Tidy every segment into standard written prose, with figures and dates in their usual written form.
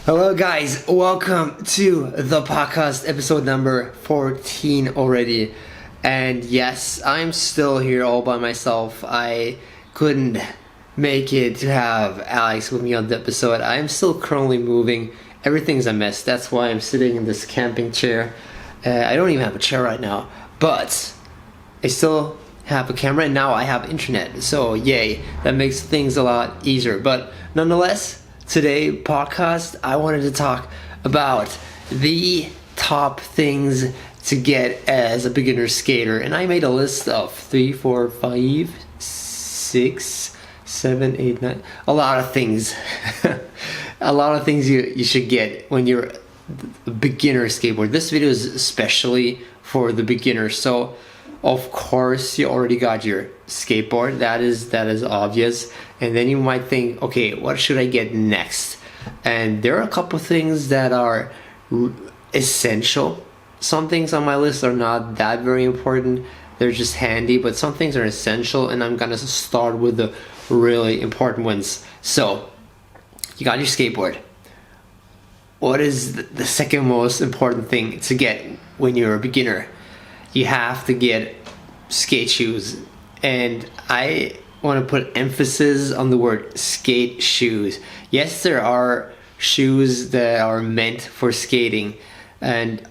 Hello guys, welcome to the podcast, episode number 14 already. And yes, I'm still here all by myself. I couldn't make it to have Alex with me on the episode. I'm still currently moving. Everything's a mess. That's why I'm sitting in this camping chair. I don't even have a chair right now, but I still have a camera and now I have internet. So yay, that makes things a lot easier. But nonetheless, today podcast, I wanted to talk about the top things to get as a beginner skater, and I made a list of 3, 4, 5, 6, 7, 8, 9, a lot of things. A lot of things you should get when you're a beginner skateboarder. This video is especially for the beginner. So of course you already got your skateboard, that is obvious, and then you might think, okay, what should I get next? And there are a couple things that are essential. Some things on my list are not that very important, they're just handy, but some things are essential, and I'm gonna start with the really important ones. So you got your skateboard. What is the second most important thing to get when you're a beginner? You have to get skate shoes, and I want to put emphasis on the word skate shoes. Yes, there are shoes that are meant for skating, and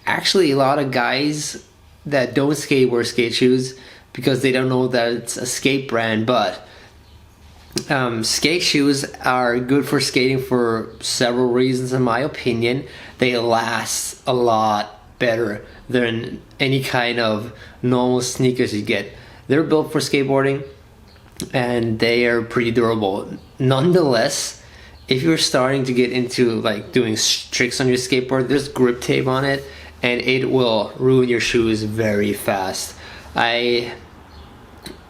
actually a lot of guys that don't skate wear skate shoes because they don't know that it's a skate brand. But skate shoes are good for skating for several reasons. In my opinion, they last a lot better than any kind of normal sneakers you get. They're built for skateboarding and they are pretty durable. Nonetheless, if you're starting to get into like doing tricks on your skateboard, there's grip tape on it and it will ruin your shoes very fast.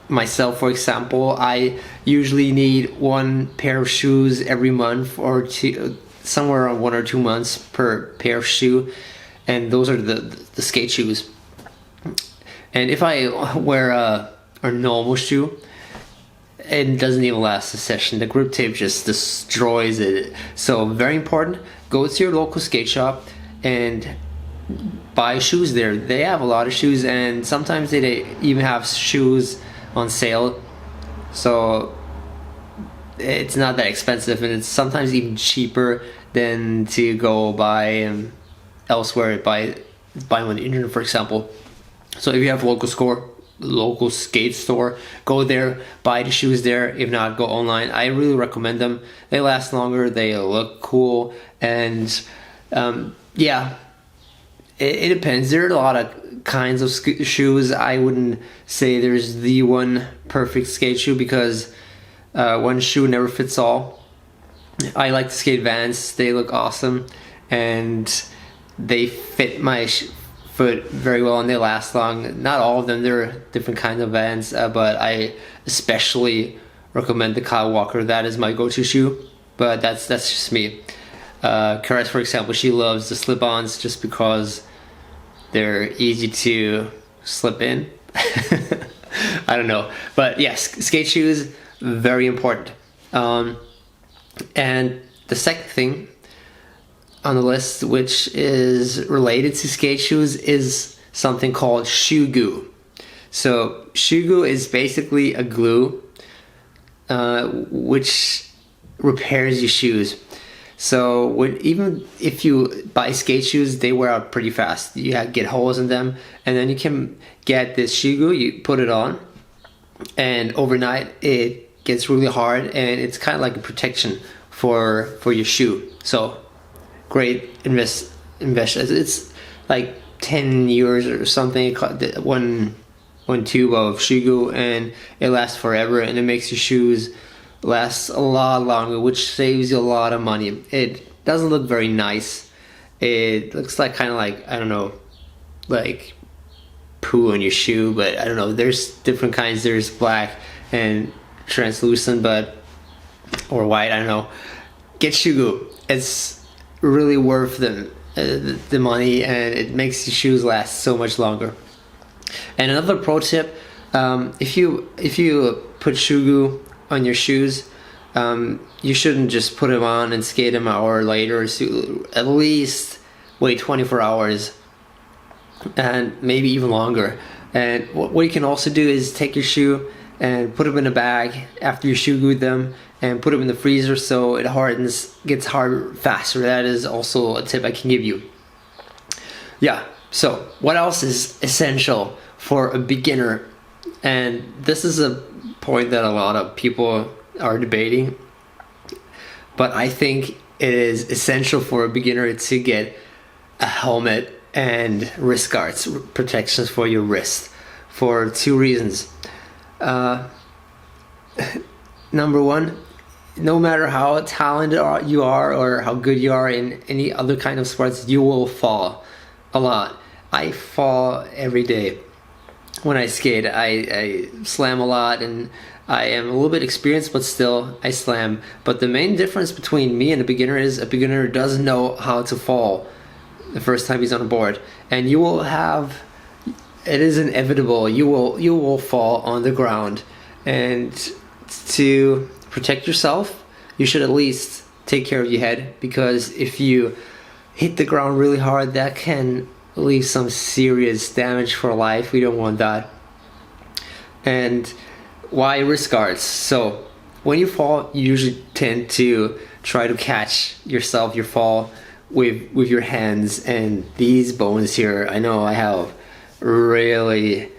Myself, for example, I usually need one pair of shoes every month, or two, somewhere around 1 or 2 months per pair of shoe, and those are the skate shoes. And if I wear a normal shoe, it doesn't even last a session. The grip tape just destroys it. So very important, go to your local skate shop and buy shoes there. They have a lot of shoes, and sometimes they even have shoes on sale, so it's not that expensive, and it's sometimes even cheaper than to go buy elsewhere, buy on the internet, for example. So if you have a local skate store, go there, buy the shoes there. If not, go online. I really recommend them. They last longer, they look cool, and yeah, it depends. There are a lot of kinds of shoes. I wouldn't say there's the one perfect skate shoe because one shoe never fits all. I like to skate Vans. They look awesome and they fit my foot very well and they last long. Not all of them, there are different kinds of Vans, but I especially recommend the Kyle Walker. That is my go-to shoe, but that's just me. Karis, for example, she loves the slip-ons just because they're easy to slip in. I don't know, but yes, skate shoes, very important. And the second thing on the list, which is related to skate shoes, is something called shoe goo. So shoe goo is basically a glue which repairs your shoes. So even if you buy skate shoes, they wear out pretty fast. You get holes in them, and then you can get this shoe glue, you put it on, and overnight it gets really hard, and it's kind of like a protection for your shoe. So great invest. It's like 10 years or something, one tube of shoe glue, and it lasts forever, and it makes your shoes lasts a lot longer, which saves you a lot of money. It doesn't look very nice. It looks like kind of like, I don't know, like poo on your shoe, but I don't know, there's different kinds. There's black and translucent, or white, I don't know. Get shoe glue. It's really worth the money, and it makes your shoes last so much longer. And another pro tip, if you put shoe glue on your shoes, You shouldn't just put them on and skate an hour later. So at least wait 24 hours and maybe even longer. And what you can also do is take your shoe and put them in a bag after you shoe glue them, and put them in the freezer so it hardens, gets hard faster. That is also a tip I can give you. Yeah, so what else is essential for a beginner? And this is a point that a lot of people are debating, but I think it is essential for a beginner to get a helmet and wrist guards, protections for your wrist, for two reasons. Number one, no matter how talented you are or how good you are in any other kind of sports, you will fall a lot. I fall every day when I skate. I slam a lot, and I am a little bit experienced, but still I slam. But the main difference between me and a beginner is a beginner doesn't know how to fall the first time he's on a board, and you will have, it is inevitable, you will fall on the ground. And to protect yourself, you should at least take care of your head, because if you hit the ground really hard, that can leave some serious damage for life. We don't want that. And why wrist guards? So when you fall, you usually tend to try to catch yourself, your fall, with your hands. And these bones here, I know I have really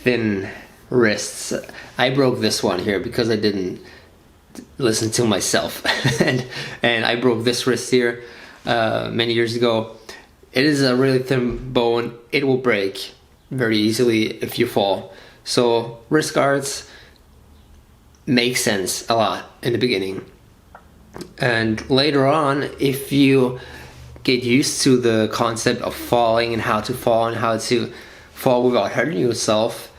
thin wrists. I broke this one here because I didn't listen to myself. and I broke this wrist here many years ago. It is a really thin bone. It will break very easily if you fall. So wrist guards make sense a lot in the beginning. And later on, if you get used to the concept of falling and how to fall without hurting yourself,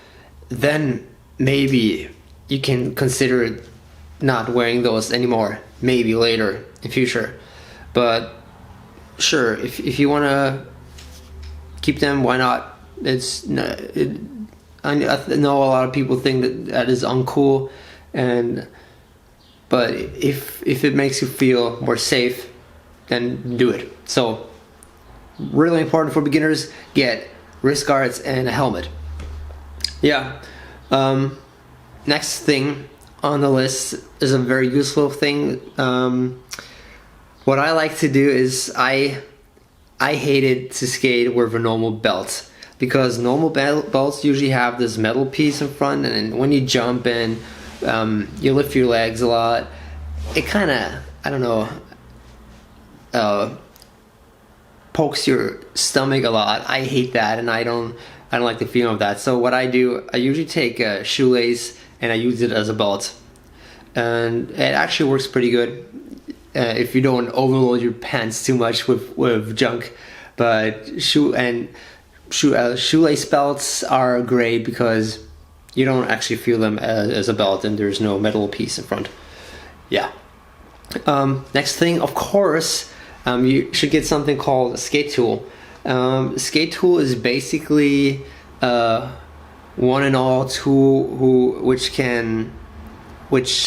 then maybe you can consider not wearing those anymore, maybe later in future. But sure, if you want to keep them, why not? I know a lot of people think that is uncool, but if it makes you feel more safe, then do it. So really important for beginners, get wrist guards and a helmet. Yeah. Next thing on the list is a very useful thing. What I like to do is I hated to skate with a normal belt, because normal belts usually have this metal piece in front, and when you jump and you lift your legs a lot, it kind of, I don't know, pokes your stomach a lot. I hate that, and I don't like the feeling of that. So what I do, I usually take a shoelace and I use it as a belt, and it actually works pretty good if you don't overload your pants too much with junk. But shoelace belts are great because you don't actually feel them as a belt, and there's no metal piece in front. Yeah. Next thing, of course, you should get something called a skate tool. Skate tool is basically one and all tool which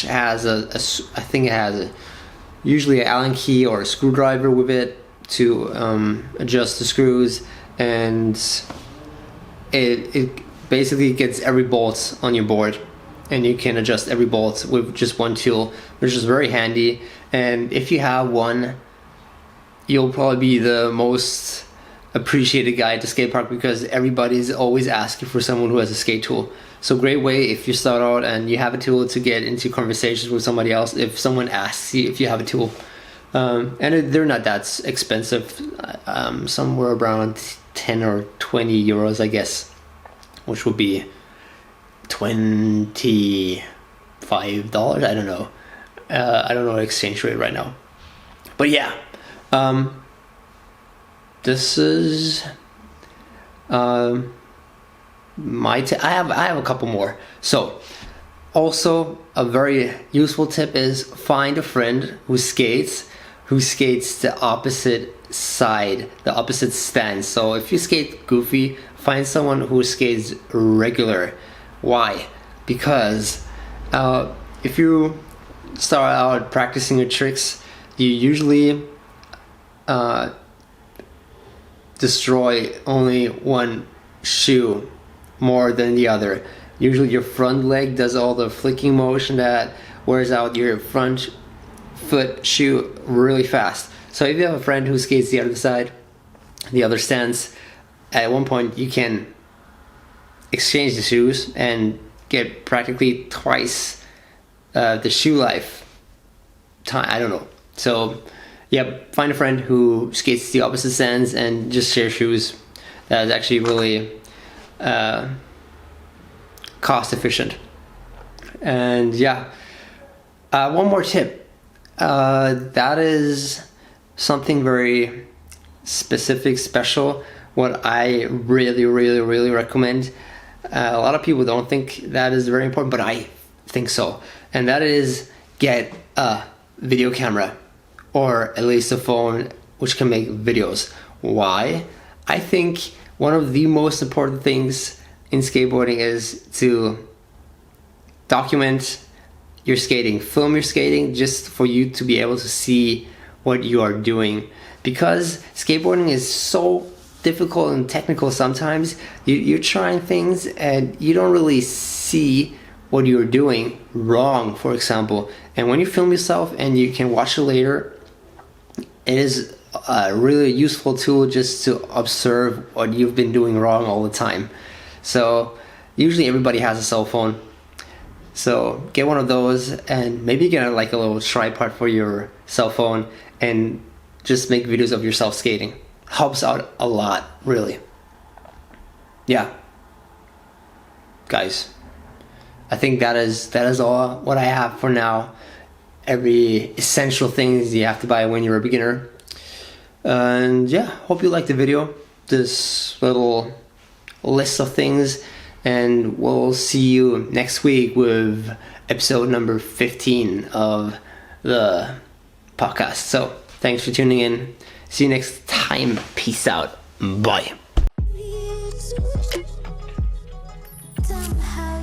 has I think it has usually an Allen key or a screwdriver with it to adjust the screws, and it basically gets every bolt on your board, and you can adjust every bolt with just one tool, which is very handy. And if you have one, you'll probably be the most appreciated guy at the skate park, because everybody's always asking for someone who has a skate tool. So great way if you start out and you have a tool to get into conversations with somebody else if someone asks you if you have a tool. And they're not that expensive, somewhere around 10 or 20 euros, I guess, which would be $25. I don't know. I don't know the exchange rate right now. But yeah, this is I have a couple more. So also a very useful tip is find a friend who skates the opposite side, the opposite stance. So if you skate goofy, find someone who skates regular. Why? Because if you start out practicing your tricks, you usually destroy only one shoe more than the other. Usually your front leg does all the flicking motion that wears out your front foot shoe really fast. So if you have a friend who skates the other side, the other stance, at one point you can exchange the shoes and get practically twice the shoe life time. I don't know. So yeah, find a friend who skates the opposite stance and just share shoes. That is actually really cost efficient. And yeah, one more tip. That is something very specific, special. What I really recommend. A lot of people don't think that is very important, but I think so. And that is get a video camera, or at least a phone which can make videos. Why? I think one of the most important things in skateboarding is to document your skating, film your skating, just for you to be able to see what you are doing. Because skateboarding is so difficult and technical sometimes. You're trying things and you don't really see what you're doing wrong, for example. And when you film yourself and you can watch it later, it is a really useful tool just to observe what you've been doing wrong all the time. So usually everybody has a cell phone. So get one of those, and maybe get like a little tripod for your cell phone and just make videos of yourself skating. Helps out a lot, really. Yeah, guys, I think that is all what I have for now. Every essential things you have to buy when you're a beginner. And yeah, hope you liked the video, this little list of things, and we'll see you next week with episode number 15 of the podcast. So thanks for tuning in. See you next time. Peace out. Bye. Somehow